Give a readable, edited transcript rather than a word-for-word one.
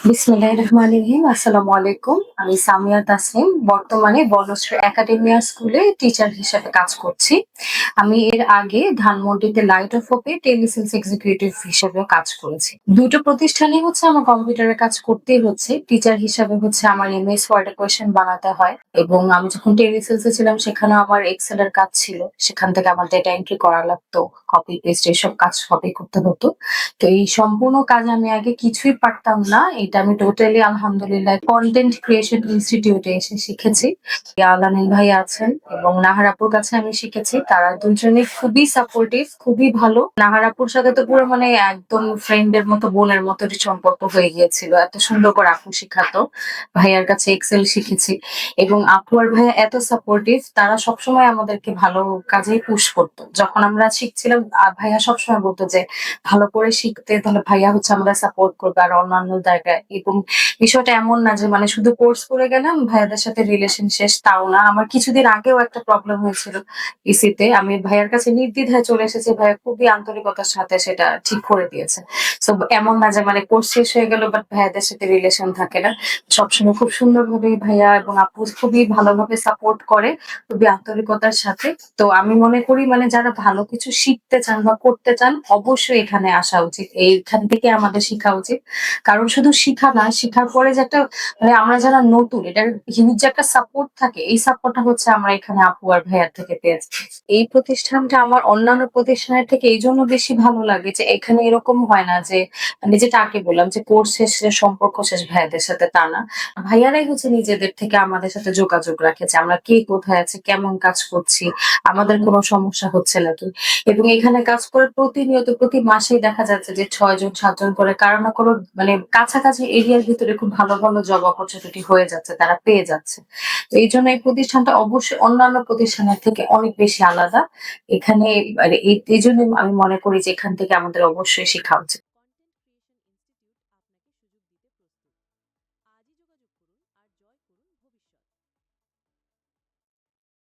বিসমিল্লাহির রহমানির রহিম। আসসালামু আলাইকুম। আমি সামিয়া তাসনিম। বর্তমানে বনশ্রী একাডেমিয়া স্কুলে টিচার হিসেবে কাজ করছি। আমি এর আগে ধানমন্ডিতে লাইট অফ হোপে টেলিসেলস এক্সিকিউটিভ হিসেবেও কাজ করেছি। দুটো প্রতিষ্ঠানেই হচ্ছে আমার কম্পিউটারে কাজ করতেই হচ্ছে। টিচার হিসাবে হচ্ছে আমার এমএস ওয়ার্ডে কোয়েশ্চেন বানাতে হয় এবং আমি যখন টেলিসেলসে ছিলাম সেখানেও আমার এক্সেল এর কাজ ছিল। সেখান থেকে আমার ডেটা এন্ট্রি করা লাগতো, কপি পেস্ট এসব কাজ সবই করতে হতো। তো এই সম্পূর্ণ কাজ আমি আগে কিছুই পারতাম না। এটা আমি টোটালি আলহামদুলিল্লাহ কনটেন্ট ক্রিয়েশন ইনস্টিটিউটে এসে শিখেছি। আলামিন ভাই আছেন এবং নাহার আপুর কাছে আমি শিখেছি। তারা দুজনেই খুবই সাপোর্টিভ, খুবই ভালো। নাহার আপুর সাথে তো পুরো মানে একদম ফ্রেন্ডের মতো, বোনের মতো সম্পর্ক হয়ে গিয়েছিল। এত সুন্দর করে আপু শিখাতো। ভাইয়ার কাছে এক্সেল শিখেছি এবং আপু আর ভাইয়া এত সাপোর্টিভ, তারা সবসময় আমাদেরকে ভালো কাজেই পুশ করতো। যখন আমরা শিখছিলাম ভাইয়া সবসময় বলতো যে ভালো করে শিখতে তাহলে ভাইয়া হচ্ছে আমাদের সাপোর্ট করবে আর অন্যান্য জায়গায়। এবং বিষয়টা এমন না যে মানে শুধু কোর্স করে গেলাম ভাইয়াদের সাথে রিলেশন শেষ, তাও না। আমার কিছুদিন আগেও একটা প্রবলেম হয়েছিল ইসিতে। আমি ভাইয়ার কাছে নির্দ্বিধায় চলে এসেছি, ভাইয়া খুবই আন্তরিকতার সাথে সেটা ঠিক করে দিয়েছে। সো এমন না যে মানে কোর্স শেষ হয়ে গেল বাট ভাইয়াদের সাথে রিলেশন থাকে না। সবসময় খুব সুন্দরভাবে ভাইয়া এবং আপু খুবই ভালোভাবে সাপোর্ট করে, খুবই আন্তরিকতার সাথে। তো আমি মনে করি মানে যারা ভালো কিছু শিখতে চান বা করতে চান অবশ্যই এখানে আসা উচিত। এইখান থেকে আমাদের শিখা উচিত। কারণ শুধু শিখা না, শিখার পরে যে একটা মানে আমরা যারা নতুন এটার হিউজ যে একটা সাপোর্ট থাকে, এই সাপোর্টটা হচ্ছে আমরা এখানে আপু আর ভাইয়ার থেকে পেয়েছি। এই প্রতিষ্ঠানটা আমার অন্যান্য প্রতিষ্ঠানের থেকে এইজন্য বেশি ভালো লাগে যে এখানে এরকম হয় না যে মানে যেটা আগে বললাম যে কোর্স শেষে সম্পর্ক শেষ, ভাইয়াদের সাথে তা না। ভাইয়ারাই হচ্ছে নিজেদের থেকে আমাদের সাথে যোগাযোগ রাখে যে আমরা কে কোথায় আছি, কেমন কাজ করছি, আমাদের কোনো সমস্যা হচ্ছে নাকি। এবং এখানে কাজ করে প্রতিনিয়ত প্রতি মাসেই দেখা যাচ্ছে যে ৬ জন ৭ জন করে কারো না কোনো মানে কাছাকাছি এরিয়ার ভিতরে খুব ভালো, ভালো জব অপরচুনিটি হয়ে যাচ্ছে, তারা পেয়ে যাচ্ছে। তো এইজন্য এই প্রতিষ্ঠানটা অবশ্যই অন্যান্য প্রতিষ্ঠানের থেকে অনেক বেশি আলাদা। এখানে মানে এইজন্য আমি মনে করি যে এখান থেকে আমাদের অবশ্যই শিখা উচিত।